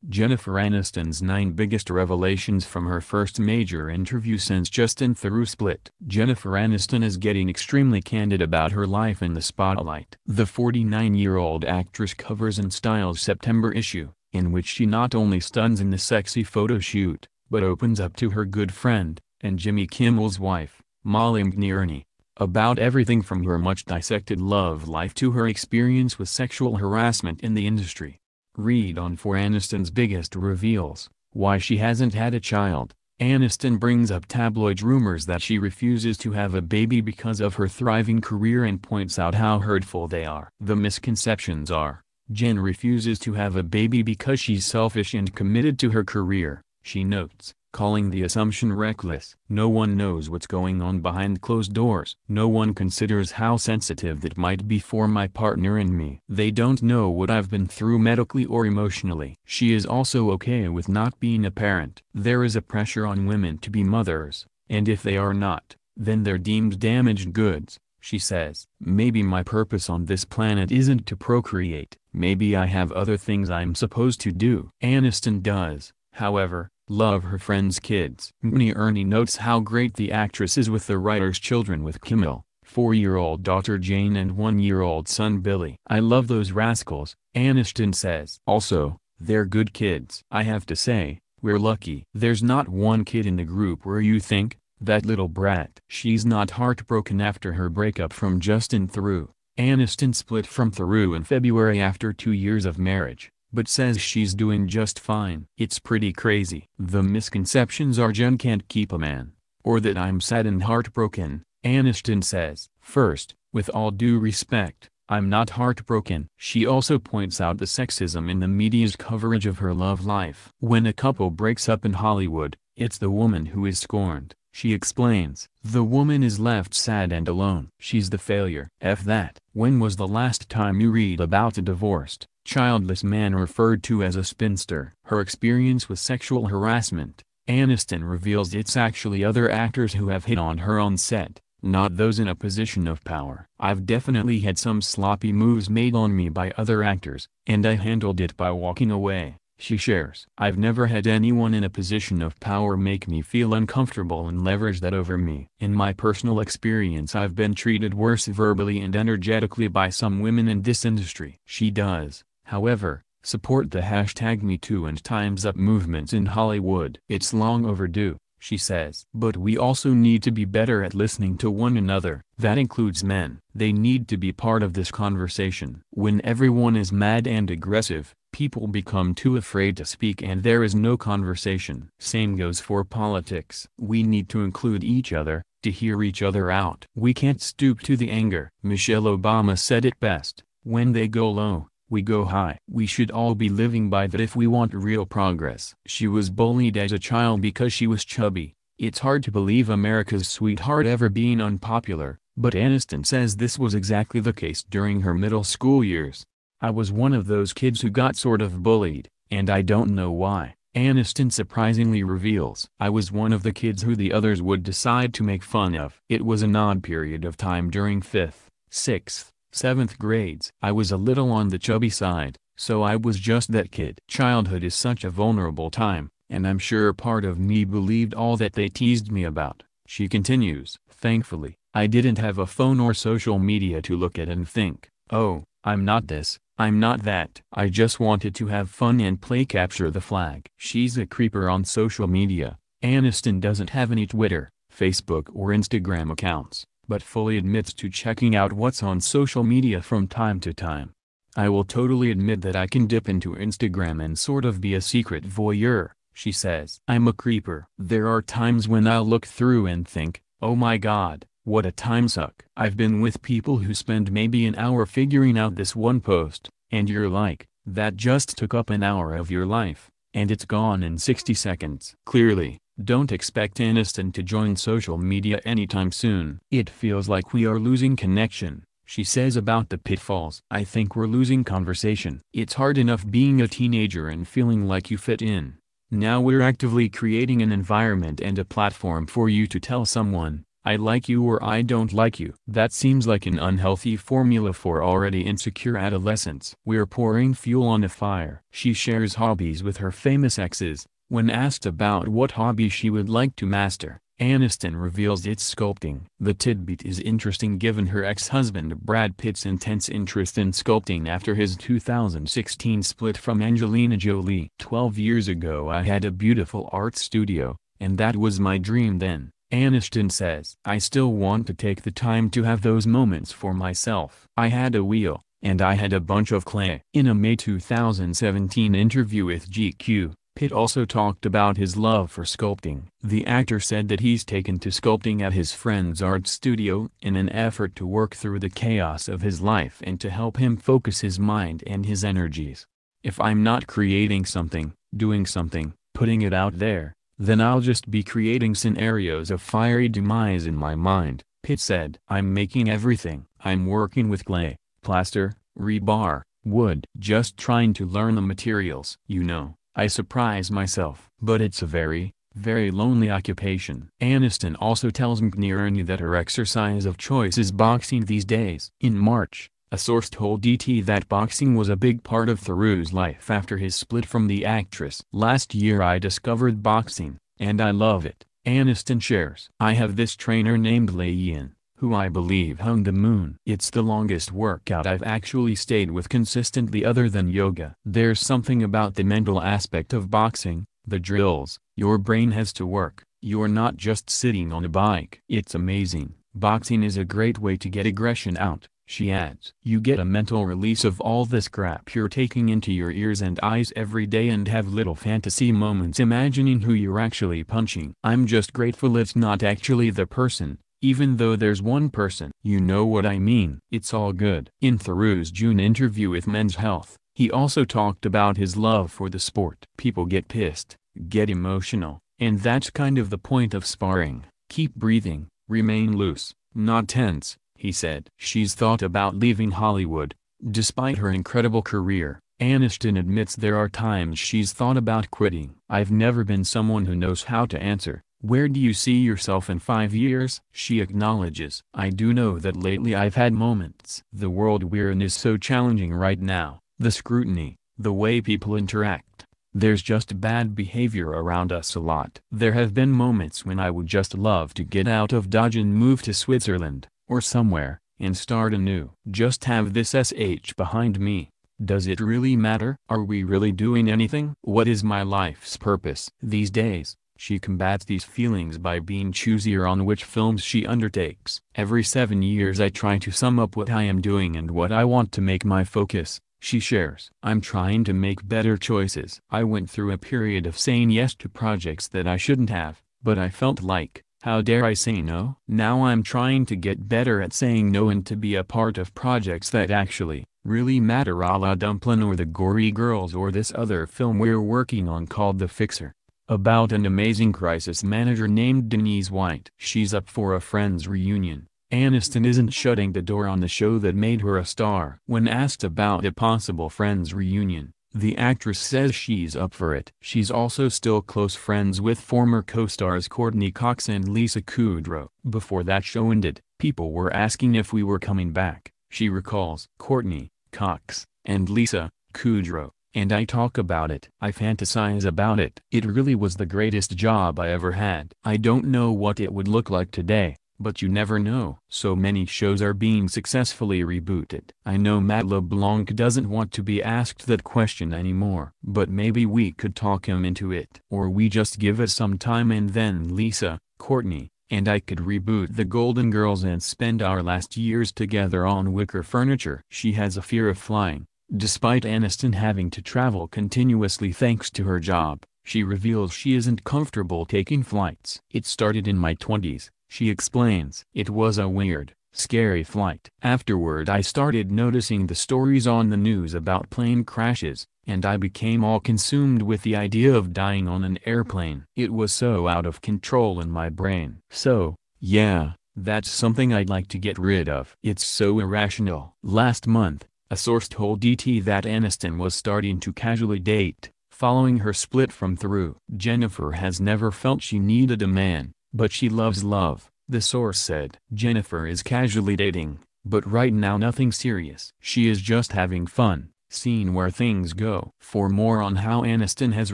Jennifer Aniston's 9 biggest revelations from her first major interview since Justin Theroux split. Jennifer Aniston is getting extremely candid about her life in the spotlight. The 49-year-old actress covers in Style's September issue, in which she not only stuns in the sexy photo shoot, but opens up to her good friend, and Jimmy Kimmel's wife, Molly McNierney, about everything from her much-dissected love life to her experience with sexual harassment in the industry. Read on for Aniston's biggest reveals, why she hasn't had a child. Aniston brings up tabloid rumors that she refuses to have a baby because of her thriving career and points out how hurtful they are. The misconceptions are, Jen refuses to have a baby because she's selfish and committed to her career, she notes, calling the assumption reckless. No one knows what's going on behind closed doors. No one considers how sensitive that might be for my partner and me. They don't know what I've been through medically or emotionally. She is also okay with not being a parent. There is a pressure on women to be mothers, and if they are not, then they're deemed damaged goods, she says. Maybe my purpose on this planet isn't to procreate. Maybe I have other things I'm supposed to do. Aniston does, however, love her friends' kids. McNierney notes how great the actress is with the writer's children, with Kimmel, 4-year-old daughter Jane and 1-year-old son Billy. I love those rascals, Aniston says. Also, they're good kids. I have to say, we're lucky. There's not one kid in the group where you think, that little brat. She's not heartbroken after her breakup from Justin Theroux. Aniston split from Theroux in February after 2 years of marriage, but says she's doing just fine. It's pretty crazy. The misconceptions are Jen can't keep a man, or that I'm sad and heartbroken, Aniston says. First, with all due respect, I'm not heartbroken. She also points out the sexism in the media's coverage of her love life. When a couple breaks up in Hollywood, it's the woman who is scorned, she explains. The woman is left sad and alone. She's the failure. F that. When was the last time you read about a divorced, childless man referred to as a spinster? Her experience with sexual harassment, Aniston reveals it's actually other actors who have hit on her on set, not those in a position of power. I've definitely had some sloppy moves made on me by other actors, and I handled it by walking away, she shares. I've never had anyone in a position of power make me feel uncomfortable and leverage that over me. In my personal experience, I've been treated worse verbally and energetically by some women in this industry. She does, however, support the #MeToo and Time's Up movements in Hollywood. It's long overdue, she says. But we also need to be better at listening to one another. That includes men. They need to be part of this conversation. When everyone is mad and aggressive, people become too afraid to speak and there is no conversation. Same goes for politics. We need to include each other, to hear each other out. We can't stoop to the anger. Michelle Obama said it best, when they go low, we go high. We should all be living by that if we want real progress. She was bullied as a child because she was chubby. It's hard to believe America's sweetheart ever being unpopular, but Aniston says this was exactly the case during her middle school years. I was one of those kids who got sort of bullied, and I don't know why, Aniston surprisingly reveals. I was one of the kids who the others would decide to make fun of. It was an odd period of time during 5th, 6th, 7th grades. I was a little on the chubby side, so I was just that kid. Childhood is such a vulnerable time, and I'm sure part of me believed all that they teased me about, she continues. Thankfully, I didn't have a phone or social media to look at and think, oh, I'm not this, I'm not that. I just wanted to have fun and play capture the flag. She's a creeper on social media. Aniston doesn't have any Twitter, Facebook or Instagram accounts, but fully admits to checking out what's on social media from time to time. I will totally admit that I can dip into Instagram and sort of be a secret voyeur, she says. I'm a creeper. There are times when I'll look through and think, oh my god, what a time suck. I've been with people who spend maybe an hour figuring out this one post, and you're like, that just took up an hour of your life, and it's gone in 60 seconds. Clearly, don't expect Aniston to join social media anytime soon. It feels like we are losing connection, she says about the pitfalls. I think we're losing conversation. It's hard enough being a teenager and feeling like you fit in. Now we're actively creating an environment and a platform for you to tell someone, I like you or I don't like you. That seems like an unhealthy formula for already insecure adolescents. We're pouring fuel on a fire. She shares hobbies with her famous exes. When asked about what hobby she would like to master, Aniston reveals it's sculpting. The tidbit is interesting given her ex-husband Brad Pitt's intense interest in sculpting after his 2016 split from Angelina Jolie. 12 years ago I had a beautiful art studio, and that was my dream then, Aniston says. I still want to take the time to have those moments for myself. I had a wheel, and I had a bunch of clay. In a May 2017 interview with GQ, Pitt also talked about his love for sculpting. The actor said that he's taken to sculpting at his friend's art studio in an effort to work through the chaos of his life and to help him focus his mind and his energies. If I'm not creating something, doing something, putting it out there, then I'll just be creating scenarios of fiery demise in my mind, Pitt said. I'm making everything. I'm working with clay, plaster, rebar, wood, just trying to learn the materials. You know, I surprise myself. But it's a very, very lonely occupation. Aniston also tells McNearney that her exercise of choice is boxing these days. In March, a source told ET that boxing was a big part of Theroux's life after his split from the actress. Last year I discovered boxing, and I love it, Aniston shares. I have this trainer named Ian, who I believe hung the moon. It's the longest workout I've actually stayed with consistently other than yoga. There's something about the mental aspect of boxing, the drills, your brain has to work, you're not just sitting on a bike. It's amazing. Boxing is a great way to get aggression out, she adds. You get a mental release of all this crap you're taking into your ears and eyes every day and have little fantasy moments imagining who you're actually punching. I'm just grateful it's not actually the person, even though there's one person. You know what I mean. It's all good. In Theroux's June interview with Men's Health, he also talked about his love for the sport. People get pissed, get emotional, and that's kind of the point of sparring. Keep breathing, remain loose, not tense, he said. She's thought about leaving Hollywood. Despite her incredible career, Aniston admits there are times she's thought about quitting. I've never been someone who knows how to answer, "Where do you see yourself in 5 years?" She acknowledges, "I do know that lately I've had moments. The world we're in is so challenging right now, the scrutiny, the way people interact. There's just bad behavior around us a lot. There have been moments when I would just love to get out of Dodge and move to Switzerland, or somewhere, and start anew. Just have this SH behind me. Does it really matter? Are we really doing anything? What is my life's purpose?" These days, she combats these feelings by being choosier on which films she undertakes. "Every 7 years I try to sum up what I am doing and what I want to make my focus," she shares. "I'm trying to make better choices. I went through a period of saying yes to projects that I shouldn't have, but I felt like, how dare I say no? Now I'm trying to get better at saying no and to be a part of projects that actually, really matter, a la Dumplin' or The Gory Girls or this other film we're working on called The Fixer, about an amazing crisis manager named Denise White." She's up for a Friends reunion. Aniston isn't shutting the door on the show that made her a star. When asked about a possible Friends reunion, the actress says she's up for it. She's also still close friends with former co-stars Courtney Cox and Lisa Kudrow. "Before that show ended, people were asking if we were coming back," she recalls. "Courtney, Cox, and Lisa Kudrow, and I talk about it. I fantasize about it. It really was the greatest job I ever had. I don't know what it would look like today, but you never know." So many shows are being successfully rebooted. I know Matt LeBlanc doesn't want to be asked that question anymore, but maybe we could talk him into it. Or we just give it some time and then Lisa, Courtney, and I could reboot the Golden Girls and spend our last years together on wicker furniture. She has a fear of flying. Despite Aniston having to travel continuously thanks to her job, she reveals she isn't comfortable taking flights. "It started in my 20s, she explains. "It was a weird, scary flight. Afterward I started noticing the stories on the news about plane crashes, and I became all consumed with the idea of dying on an airplane. It was so out of control in my brain. So, yeah, that's something I'd like to get rid of. It's so irrational." Last month, a source told ET that Aniston was starting to casually date, following her split from Theroux. "Jennifer has never felt she needed a man, but she loves love, The source said. Jennifer is casually dating, but right now nothing serious. She is just having fun, seeing where things go. For more on how Aniston has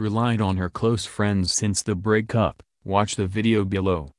relied on her close friends since the breakup, watch the video below.